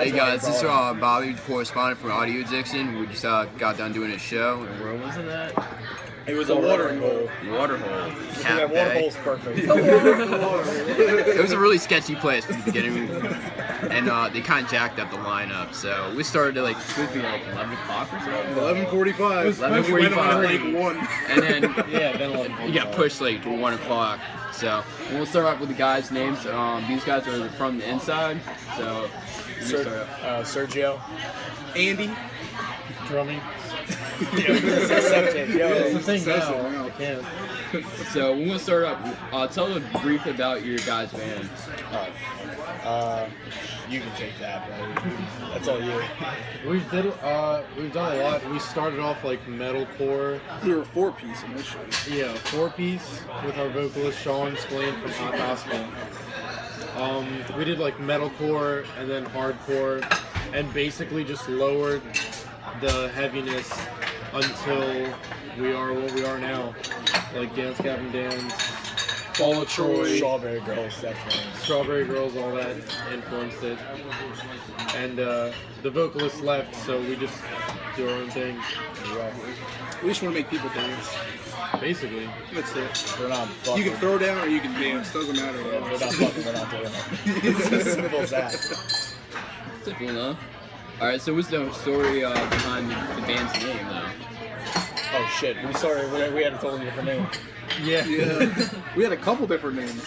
Hey guys, this is Bobby, correspondent from Audio Dixon. We just got done doing a show. Where was it at? It was a watering hole. Water hole. Yeah, water hole's perfect. It was a really sketchy place from the beginning, and they kind of jacked up the lineup. So we started at supposed to be 11 o'clock or so. 11:45. 11:45. 1. And then then you got pushed to 1 o'clock. So we'll start off with the guys' names. These guys are from the inside. So Sergio, Andy, drumming. It's the thing now. I can't. So we're gonna start up. Tell us briefly about your guys' band. You can take that, bro. That's all you. We've done a lot. We started off like metalcore. We were a 4-piece initially. Yeah, 4-piece with our vocalist Sean Splain from Hot Gospel. We did like metalcore and then hardcore, and basically just lowered the heaviness until we are what we are now. Like Dance Gavin Dance, Fall of Troy, Strawberry Girls, definitely. Strawberry Girls, all that influenced it. And the vocalist left, so we just do our own thing. We just want to make people dance. Basically. That's it. We're not fucking. You can throw down or you can dance. Doesn't matter. We're not fucking. We're not doing it. It's as simple as that. Simple enough. Alright, so what's the story behind the band's name, though? Oh shit! We had a totally different name. Yeah. We had a couple different names.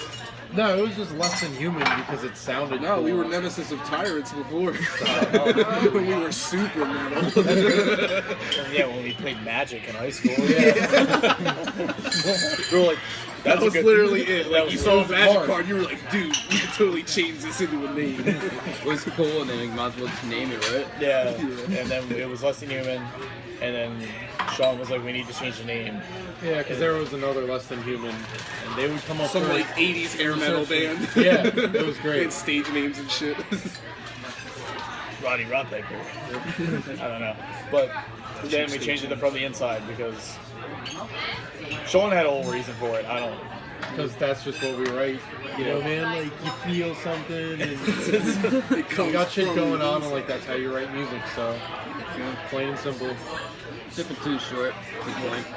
No, it was just Less Than Human because it sounded No, cool. we were Nemesis of Tyrants before. When we were super metal. Yeah, when we played Magic in high school. Yeah. We were like, That was literally it. Like, you saw a magic hard. card, you were like, dude, we can totally change this into a name. It was cool, and then you might as well just name it, right? yeah. And then it was Less Than Human, and then Sean was like, we need to change the name. Yeah, because there was another Less Than Human, and they would come up Some with like 80s hair metal band. Yeah, it was great. And stage names and shit. Roddy Rodbaker. I don't know. But then we changed it from the inside because Sean had a whole reason for it. I don't. Because that's just what we write. You know, man, like you feel something, and It comes you got shit from going the on, and like that's how you write music. So, plain and simple. Simple, too short, to the point.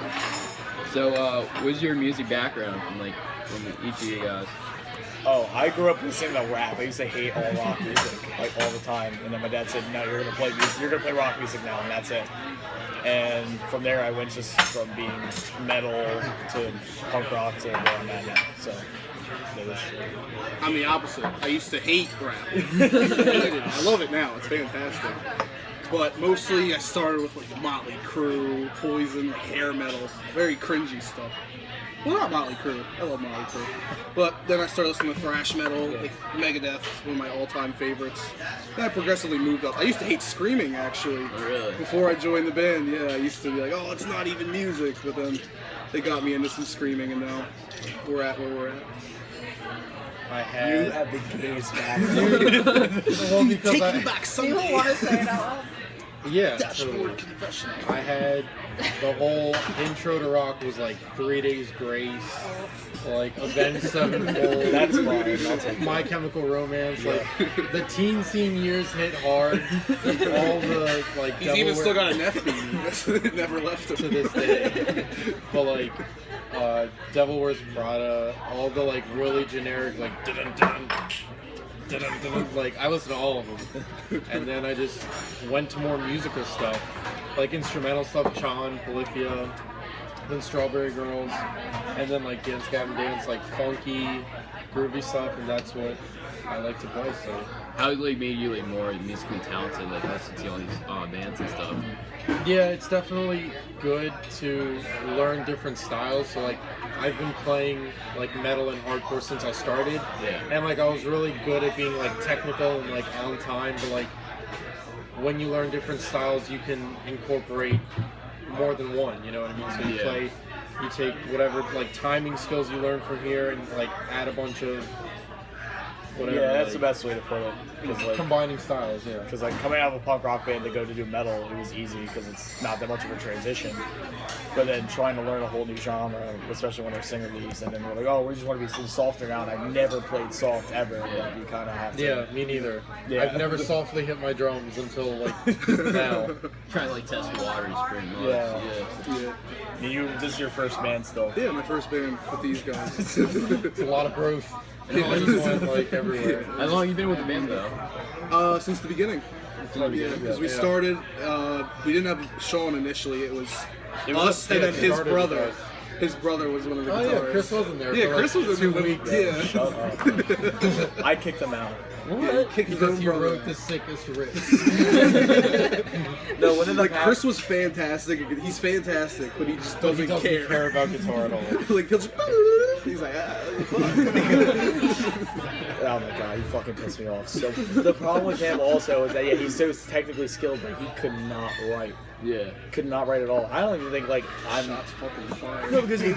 So, what's your music background from each of you guys? Oh, I grew up listening to rap. I used to hate all rock music, like all the time. And then my dad said, "No, you're gonna play music. You're gonna play rock music now, and that's it." And from there, I went just from being metal to punk rock to where I'm at now. So, I'm the opposite. I used to hate rap. I hated it. I love it now. It's fantastic. But mostly I started with like Motley Crue, Poison, like hair metal, very cringy stuff. Well, not Motley Crue. I love Motley Crue. But then I started listening to thrash metal, like Megadeth, one of my all-time favorites. Then I progressively moved up. I used to hate screaming, actually. Oh, really? Before I joined the band, yeah, I used to be like, oh, it's not even music. But then they got me into some screaming, and now we're at where we're at. I had. you have the gays back. Well, because Taking back some You don't want to say it out loud? yeah, Dashboard totally. confessional. I had the whole intro to rock was like 3 Days Grace, like Avenged Sevenfold. That's fine. I'll take My Chemical Romance. Like the teen scene years hit hard. All the like. He's even Devil still Wear- got an F beat. It never left him. to this day. But like Devil Wears Prada, all the like really generic like dun dun dun, like I listened to all of them. And then I just went to more musical stuff. Like instrumental stuff, Chan, Polyphia, then Strawberry Girls, and then like Dance Gavin Dance, like funky, groovy stuff, and that's what I like to play, so. How made you more musically talented, listen to all these bands and stuff? Yeah, it's definitely good to learn different styles. So like, I've been playing like metal and hardcore since I started, Yeah. and like I was really good at being like technical and like on time. But like, when you learn different styles, you can incorporate more than one. You know what I mean? So you you take whatever like timing skills you learn from here and like add a bunch of whatever. Yeah, that's like, the best way to put it. Because like, combining styles, yeah. Because like coming out of a punk rock band to go to do metal, it was easy because it's not that much of a transition. But then trying to learn a whole new genre, especially when our singer leaves, and then we're like, oh, we just want to be softer now. And I've never played soft ever. Like, you kind of have to. Yeah, me neither. Yeah. I've never softly hit my drums until like now. Trying to like test waters pretty much. Yeah. Yeah. This is your first band still. Yeah, my first band with these guys. It's a lot of growth. And I just went like everywhere. How long have you been with the band though? Since the beginning. Yeah, because we started, we didn't have Sean initially. It was us and then his started brother. with us. His brother was one of the Oh guitarists. yeah, Chris wasn't there. Yeah, for, Chris like, was 2 in weeks. Yeah. Shut up. I kicked them out. What? Kicked his Because own you brother. wrote the sickest riff. No, when did Like Chris was fantastic. He's fantastic, but he just But he doesn't doesn't care about guitar at all. Like he'll just, he's like, fuck. Oh my god, he fucking pissed me off. So the problem with him also is that he's so technically skilled, but he could not write. Yeah. Could not write at all. I don't even think like I'm. Shots fucking fire. No, because he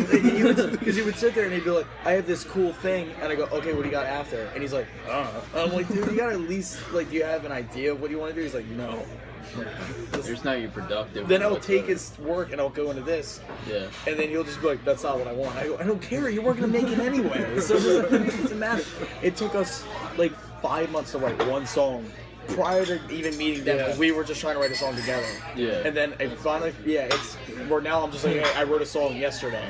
would sit there and he'd be like, I have this cool thing, and I go, okay, what do you got after? And he's like, I don't know. And I'm like, dude, you gotta at least like, do you have an idea of what you want to do? He's like, no. It's not even productive. Then I'll take his work and I'll go into this. Yeah. And then he'll just be like, that's not what I want. I go, I don't care. You weren't going to make it anyway. So it doesn't matter. It took us like 5 months to write one song prior to even meeting them. Yeah. We were just trying to write a song together. Yeah. And then it finally, where now I'm just like, hey, I wrote a song yesterday.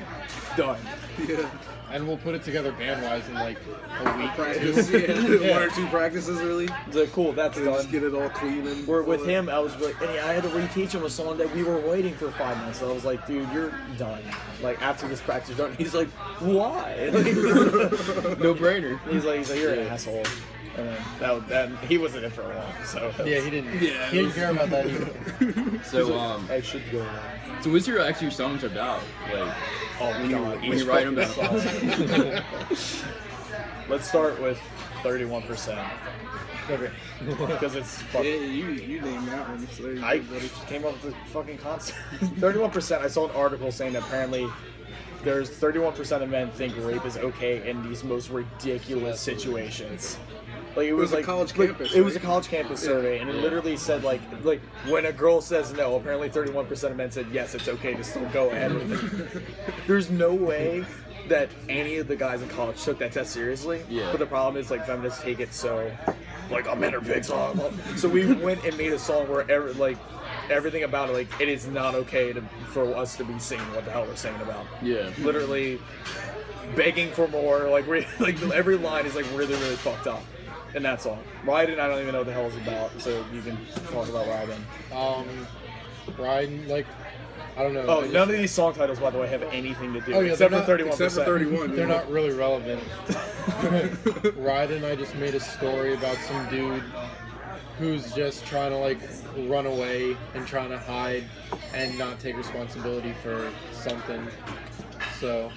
Done. Yeah. And we'll put it together band-wise in like a week. Practice, yeah. Yeah. 1 or 2 practices really. It's like, cool, that's And done. just get it all clean and. Where with all him, I was like, and I had to reteach him a song that we were waiting for 5 months. So I was like, dude, you're done. Like after this practice is done, he's like, why? No brainer. He's like, you're an asshole. And then that he wasn't in for a while. So Yeah, he didn't. Yeah, he didn't care about that either. So I should go. so what's your songs about? Like Oh when god, you write them down. Let's start with 31%. Okay. Because it's Yeah, fucking. you named that one. So there you I go, buddy. came up with the fucking concept. 31%. I saw an article saying that apparently there's 31% of men think rape is okay in these most ridiculous situations. Like it was a like college like, campus, It was a right? college campus survey, and it literally said like when a girl says no, apparently 31% of men said yes, it's okay to still go ahead with it. There's no way that any of the guys in college took that test seriously. Yeah. But the problem is like feminists take it so like oh, men are pigs. So we went and made a song where everything about it, like it is not okay for us to be singing what the hell we're singing about. Yeah. Literally begging for more. Like every line is like really fucked up in that song. Ryden, I don't even know what the hell it's about. So you can talk about Ryden. Riding, like, I don't know. Oh, none of these song titles, by the way, have anything to do. Oh, yeah, except they're for not- 31%. Except for 31. They're yeah. not really relevant. Ryden, I just made a story about some dude who's just trying to like run away and trying to hide and not take responsibility for something. So,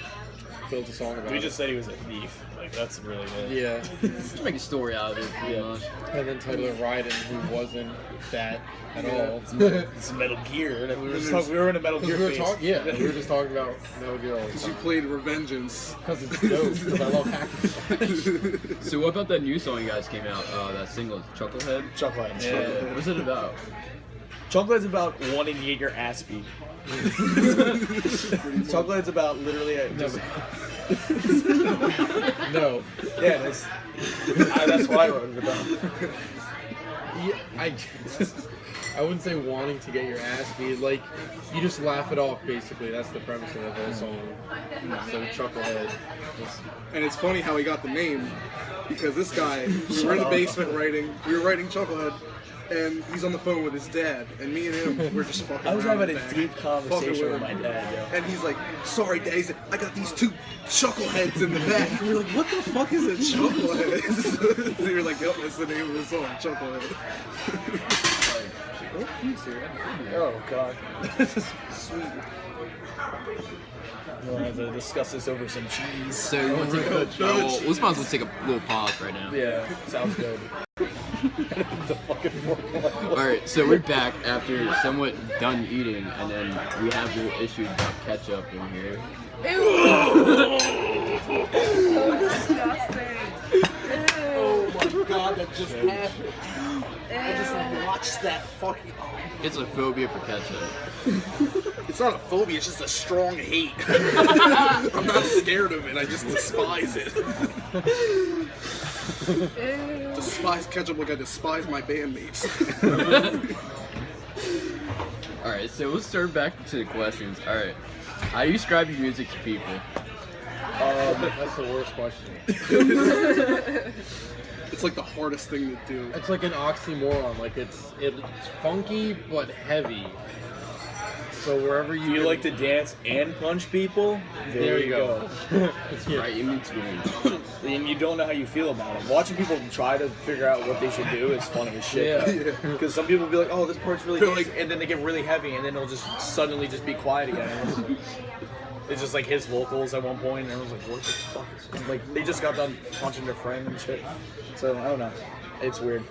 built a song about We it. just said he was a thief. Like that's really good. Yeah. Just make a story out of it. Pretty much. And then title it Ryden, who wasn't that at all. It's Metal Gear. And we were in a Metal Gear phase. We were just talking about Metal Gear all the You time. played Revengeance. Because it's dope, because I love hacking. So what about that new song you guys came out? That single, Chucklehead. Chucklehead. Yeah. What's it about? Chucklehead's about wanting to get your ass beat. Chucklehead's about literally just No. yeah. That's what I wrote it about. Yeah, I wouldn't say wanting to get your ass beat. Like, you just laugh it off, basically. That's the premise of the whole song. So, Chucklehead. And it's funny how he got the name, because this guy, we were in the basement we were writing Chucklehead, and he's on the phone with his dad, and me and him, we're just fucking I was around having in a the deep back, conversation fucking with my dad, yo. And he's like, sorry, Dad. He's like, I got these 2 chuckleheads in the back. And we're like, what the fuck is a chucklehead? So you're like, yep, that's the name of the song, Chucklehead. Oh god. Sweet. We'll have to discuss this over some cheese. So you want to take let's might as well take a little pause right now. Yeah, sounds good. The fucking All right, so we're back after somewhat done eating, and then we have your issue about ketchup in here. So disgusting. Ew. that just happened. I just watched that fucking. Oh. It's a phobia for ketchup. It's not a phobia, it's just a strong hate. I'm not scared of it, I just despise it. Despise ketchup like I despise my bandmates. Alright, so let's start back to the questions. Alright, how do you describe your music to people? That's the worst question. It's like the hardest thing to do. It's like an oxymoron. Like it's funky but heavy. So wherever you Do you like to dance and punch people? there you go. Right in between. And you don't know how you feel about it. Watching people try to figure out what they should do is funny as shit. Yeah. Because some people will be like, "Oh, this part's really They're good," like- and then they get really heavy, and then it'll just suddenly just be quiet again. It's just like his vocals at one point, and everyone's like, "What the fuck is this?" Like they just got done punching their friend and shit. So I don't know. It's weird.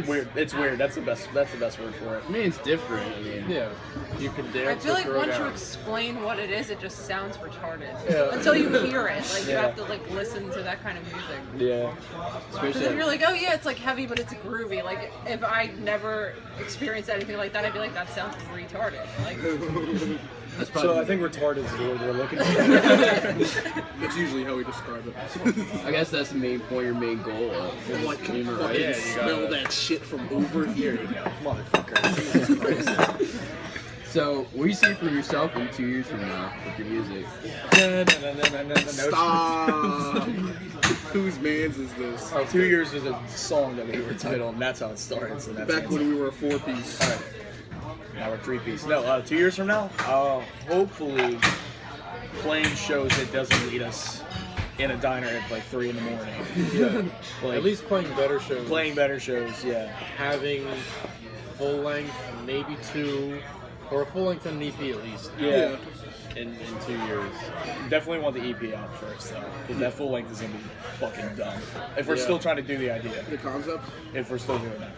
Weird. It's weird. That's the best word for it. I mean, it's different. I mean, Yeah. You can I dance. feel or like throw once you down. explain what it is, it just sounds retarded. Yeah. Until you hear it, like you Yeah. have to like listen to that kind of music. Yeah. Because if you're like, oh yeah, it's like heavy, but it's groovy. Like if I never experienced anything like that, I'd be like, that sounds retarded. Like that's probably. So I think retarded is the word we're looking for. That's usually how we describe it. I guess that's the main point, your main goal of I'm like, can humor, fucking right? smell that shit from over here. Motherfucker. So, what do you see for yourself in 2 years from now with your music? Stop. Whose man's is this? 2 years was a song that we were titled, and that's how it started. So that's Back when we were a 4-piece. All right. Now we're 3-piece. No, 2 years from now, hopefully playing shows that doesn't lead us in a diner at like 3 in the morning. Yeah. Like, At least playing better shows. playing better shows, yeah. Having full length, maybe 2, or a full length and an EP at least. Yeah. In 2 years. Definitely want the EP out first, though, because that full length is gonna be fucking dumb. If we're Yeah. still trying to do the idea, The concept? if we're still doing that.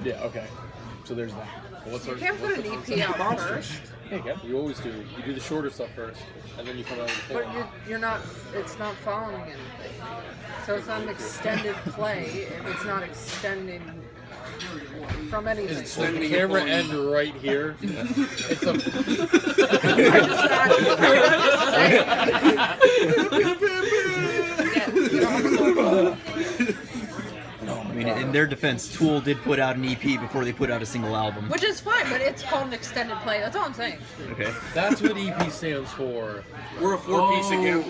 Yeah. Okay. So there's that. What's you our, can't put an EP out first, There you go. You always do. You do the shorter stuff first, and then you come out with the full. but you're not. It's not following anything. So it's not an extended play if it's not extending from anything. Does the camera end right here? It's a. I'm just saying. I mean, in their defense, Tool did put out an EP before they put out a single album. Which is fine, but it's called an extended play. That's all I'm saying. Okay. That's what EP stands for. We're a 4-piece again.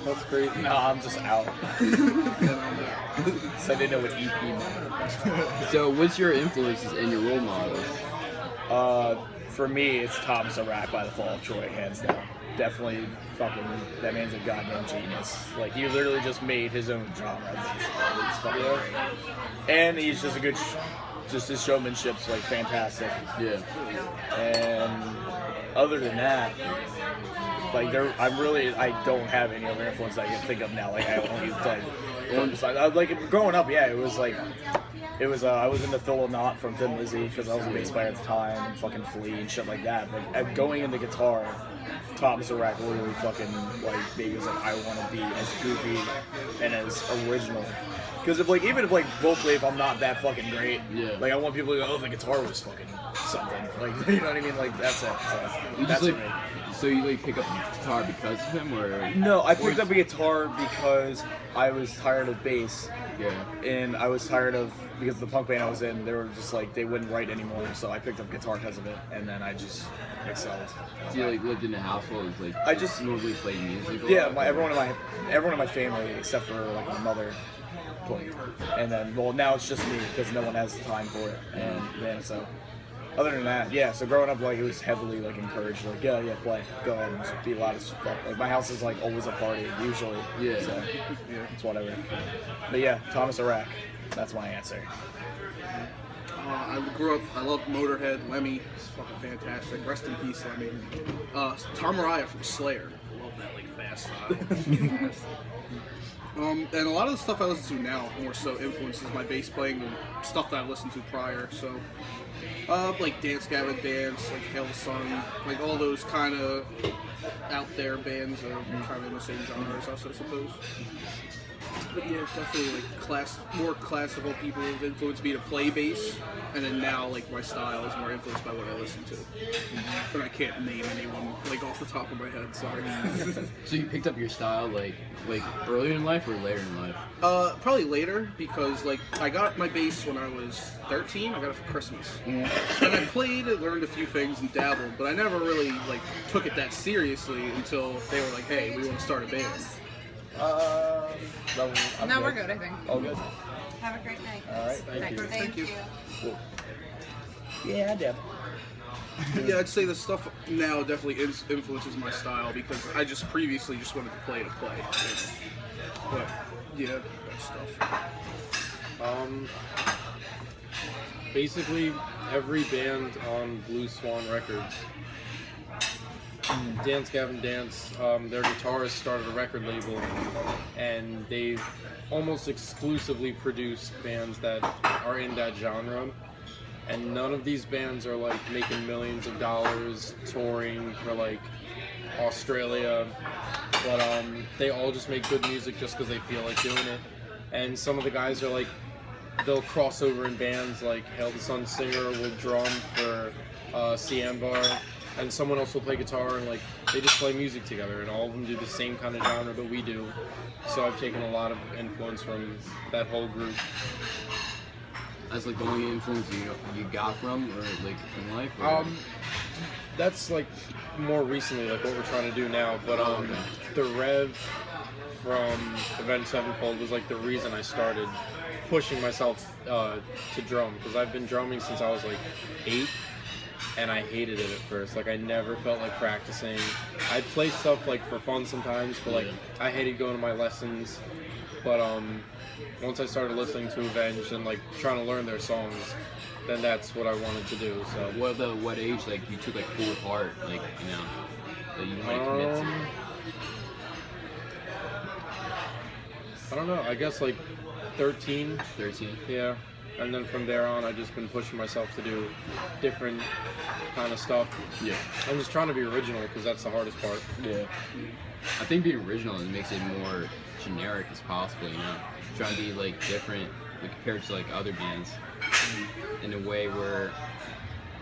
That's crazy. No, I'm just out. So I didn't know what EP meant. So, what's your influences and your role models? For me, it's Tom Zarak by the Fall of Troy, hands down. Definitely fucking, that man's a goddamn genius. Like, he literally just made his own genre. It's fucking great. And he's just a good, just his showmanship's like fantastic. Yeah. And other than that, like I don't have any other influence I can think of now. Like I only like growing up, yeah, it was I was into Phil Knott from Thin Lizzy because I was a bass player at the time, and fucking Flea and shit like that. But going into guitar, Tom Zarak really fucking like made me like I want to be as goofy and as original. Because even if vocally, if I'm not that fucking great, Yeah. like I want people to go, oh, the guitar was fucking something. Like you know what I mean? Like that's it. So You that's just me. so you pick up the guitar because of him, or No, I picked up a guitar because I was tired of bass. yeah. And I was tired of, because the punk band I was in, they were just like, they wouldn't write anymore, so I picked up guitar because of it, and then I just excelled. So you lived in a household, I just- normally played music. a Yeah, lot? everyone in my family, except for like my mother, played. And then, well, now it's just me, because no one has time for it, and then, so, other than that, yeah, so growing up, it was heavily, encouraged, yeah, play, go ahead and just be loud as fuck. My house is, always a party, usually. Yeah. So, it's whatever. But yeah, Thomas Zarak, that's my answer. I grew up. I loved Motorhead. Lemmy, it's fucking fantastic. Rest in peace, Lemmy. Tom Araya from Slayer. I love that like fast style. And a lot of the stuff I listen to now more so influences my bass playing than stuff that I listened to prior. So, like Dance Gavin Dance, like Hail the Sun, like all those kind of out there bands are kind of in the same genre as us, I suppose. But yeah, definitely like more classical people have influenced me to play bass, and then now like my style is more influenced by what I listen to. But I can't name anyone like off the top of my head. Sorry. So you picked up your style like earlier in life or later in life? Probably later because like I got my bass when I was 13. I got it for Christmas, and I played and learned a few things and dabbled, but I never really like took it that seriously until they were like, "Hey, we want to start a band." No, we're good, I think. All good. Have a great night. All right. Thank you. Cool. Yeah, I did. Yeah, I'd say the stuff now definitely influences my style because I just previously just wanted to play. You know. But yeah, that stuff. Basically, every band on Blue Swan Records, Dance Gavin Dance, their guitarist started a record label, and they've almost exclusively produced bands that are in that genre. And none of these bands are like making millions of dollars touring for like Australia, but they all just make good music just because they feel like doing it. And some of the guys are like, they'll cross over in bands, like Hail the Sun singer will drum for Bar, and someone else will play guitar, and like they just play music together, and all of them do the same kind of genre that we do. So I've taken a lot of influence from that whole group. That's like the only influence you got from, or like in life? Or? That's like more recently, like what we're trying to do now. But the Rev from Avenged Sevenfold was like the reason I started pushing myself to drum, because I've been drumming since I was like 8, and I hated it at first. Like I never felt like practicing. I'd play stuff like for fun sometimes, but like I hated going to my lessons. But once I started listening to Avenged and like trying to learn their songs, then that's what I wanted to do. So What age like you took like full part, like that you might commit to? I don't know. I guess like 13. 13. Yeah. And then from there on, I've just been pushing myself to do different kind of stuff. Yeah. I'm just trying to be original because that's the hardest part. Yeah. I think being original makes it more generic as possible, you know? Trying to be like different like, compared to like other bands in a way where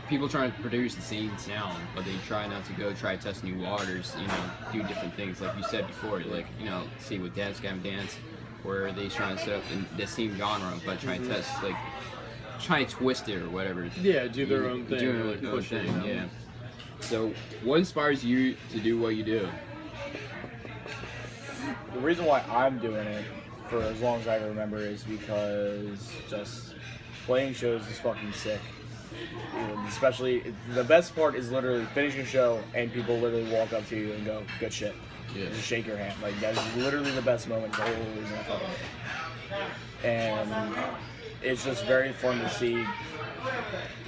people try to produce the same sound, but they try not to go try to test new waters, you know, do different things like you said before, like, you know, see with Dance Gavin Dance, where they try to set up in the same genre, but try to test, like, try to twist it or whatever. Yeah, do their own thing. Do or, like like, push it, yeah. So, what inspires you to do what you do? The reason why I'm doing it for as long as I can remember is because just playing shows is fucking sick. Especially, the best part is literally finishing a show and people literally walk up to you and go, good shit. Yeah. Just shake your hand. Like, that is literally the best moment, the whole reason I fucking do it. And it's just very fun to see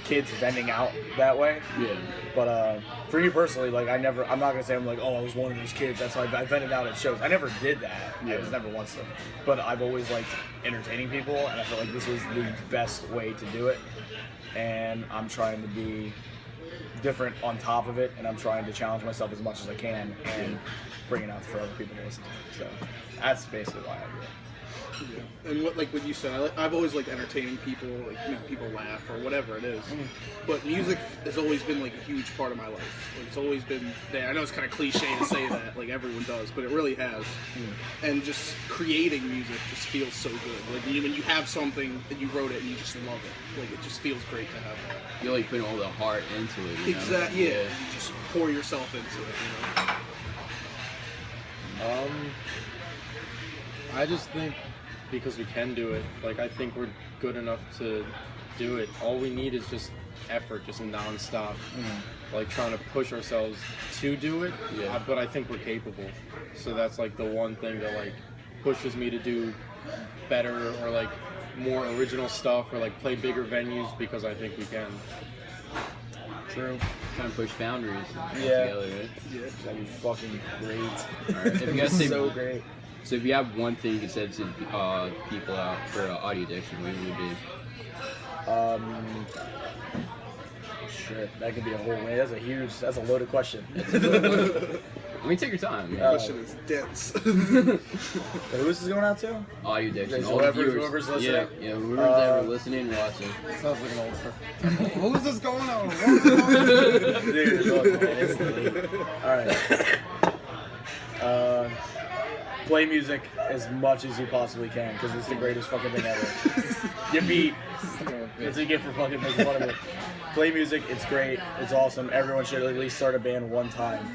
kids venting out that way. Yeah. But for me personally, like, I'm not gonna say I'm like, oh, I was one of those kids, that's why I vented out at shows. I never did that. Yeah. I was never once them. But I've always liked entertaining people, and I felt like this was the best way to do it. And I'm trying to be different on top of it, and I'm trying to challenge myself as much as I can and bring it out for other people to listen to. So that's basically why I do it. Yeah. And what you said, I've always liked entertaining people, like making people laugh or whatever it is. But music has always been like a huge part of my life. Like, it's always been there. I know it's kind of cliche to say that, like everyone does, but it really has. And just creating music just feels so good. Like when you have something and you wrote it and you just love it, like it just feels great to have that. You like putting all the heart into it. You know? Exactly. Yeah. You just pour yourself into it. You know. I just think because we can do it, like I think we're good enough to do it. All we need is just effort, just non-stop. Like trying to push ourselves to do it. Yeah. But I think we're capable. So that's like the one thing that like pushes me to do better or like more original stuff or like play bigger venues because I think we can. True. Trying to push boundaries Yeah. together, right? Yeah. That'd be fucking great. Alright, if you guys say so great. So if you have one thing you could say to people out for audio addiction, what would it be? Shit, that could be a whole way. That's a loaded question. I mean, take your time. The question is dense. Who is this going out to? Audio addiction. Guys, all the viewers. whoever's listening. Yeah, whoever's ever listening and watching. Sounds like an old person. Who's this going on? Dude, look, man, it's late. Alright. Play music as much as you possibly can, because it's the greatest fucking thing ever. You beat. That's what you get for fucking making fun of it. Play music, it's great, it's awesome. Everyone should at least start a band one time,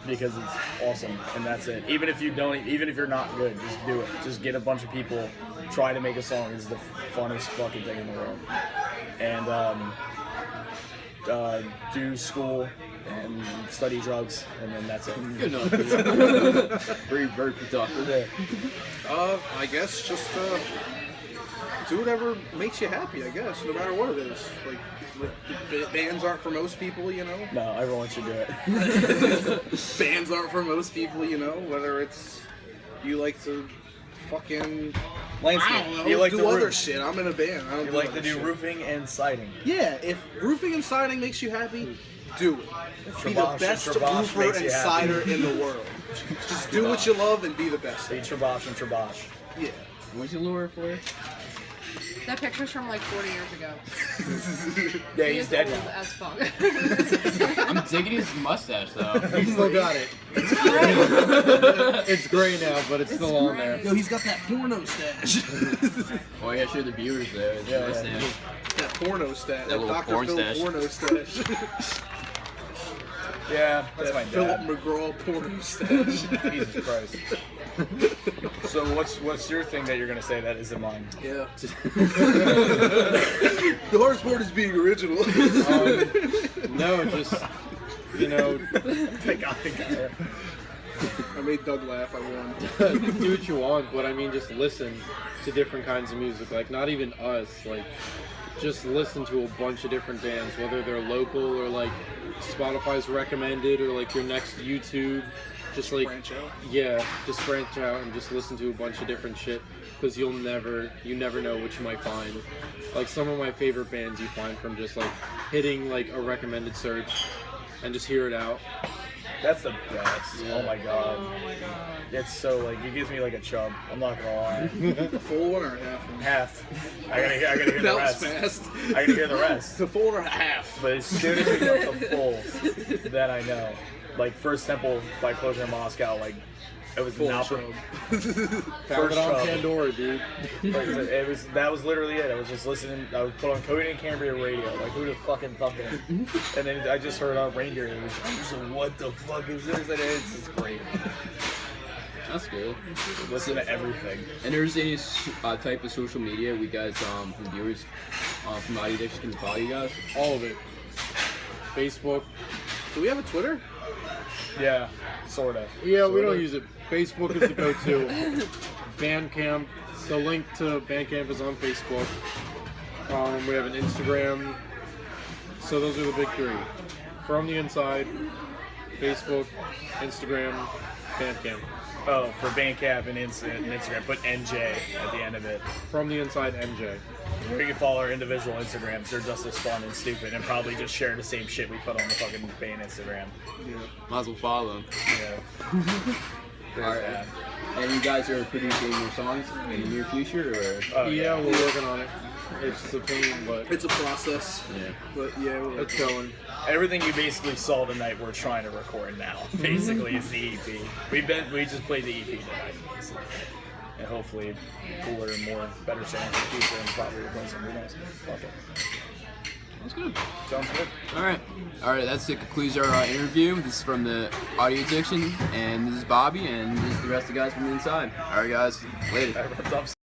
because it's awesome, and that's it. Even if you're not good, just do it. Just get a bunch of people, try to make a song. It's the funnest fucking thing in the world. And do school and study drugs, and then that's it. Good enough. Very productive. I guess just do whatever makes you happy. I guess no matter what it is. Like bands aren't for most people, you know. No, everyone should do it. Bands aren't for most people, you know. Whether it's you like to fucking I don't know, You like do to other roof. shit. I'm in a band. I don't You like to other do shit. roofing and siding. Yeah, if roofing and siding makes you happy, do it. Be the Trabosh best and trabosh roofer makes and you happy. cider in the world. Just do what you love and be the best. Be trabosh and trabosh. Yeah. What's your lure for? That picture's from like 40 years ago. Yeah, He he's is dead old now. as fuck. I'm digging his mustache though. You still got it. It's gray now, but it's still on there. Yo, he's got that porno stash. Oh, I gotta show the viewers there. Yeah, Nice yeah. name. That porno stash. That little Dr. porn Phil stash. porno stash. Yeah, that's That my Philip dad. McGraw porno stash. Jesus Christ. So what's your thing that you're gonna say that isn't mine? Yeah. The hardest part is being original. No, just, you know, I got it. I made Doug laugh. I won. do what you want, but I mean, just listen to different kinds of music. Like, not even us. Like, just listen to a bunch of different bands, whether they're local or like Spotify's recommended or like your next YouTube. Just like, Branch out. yeah, just branch out and just listen to a bunch of different shit, because you never know what you might find. Like, some of my favorite bands you find from just like hitting like a recommended search and just hear it out. That's the best. Yeah. Oh my god. Oh my god. It's so like it gives me like a chub. I'm not gonna lie. A full one or a half one? Half. I gotta hear the That was rest. fast. I gotta hear the rest. The full or a half? But as soon as we get to full, then I know. Like First Temple by Closure in Moscow, like it was Full not chub. Found First it on chub. Pandora, dude. Like, that was literally it. I was just listening. I would put on Cody and Cambria radio. Like, who the fucking thumping? And then I just heard on Reindeer. And I was like, what the fuck is this? And it's just great. That's good. Listen to everything. And there's any type of social media we guys, from viewers, from Audio Addiction can follow you guys? All of it. Facebook. Do we have a Twitter? Yeah, sorta. Yeah, we Sorta. don't use it. Facebook is the go-to. Bandcamp. The link to Bandcamp is on Facebook. We have an Instagram. So those are the big three. From the Inside, Facebook, Instagram, Bandcamp. Oh, for Bandcamp and Instagram, put NJ at the end of it. From the Inside, MJ. Or you can follow our individual Instagrams. They're just as fun and stupid, and probably just share the same shit we put on the fucking band Instagram. Might as well follow them. Yeah. Alright. that. And you guys are producing your songs in the near future, or? Oh, Yeah, we're working on it. It's a pain, but It's a process. Yeah. But yeah, we're it's going. Everything you basically saw tonight, we're trying to record now. Basically, it's the EP. We just played the EP tonight, basically. And hopefully, cooler and better songs in the future, and probably record some new ones. Okay. That's good. Sounds good. Alright, that concludes our interview. This is from the Audio Addiction, and this is Bobby, and this is the rest of the guys from the inside. Alright guys, later. That wraps up.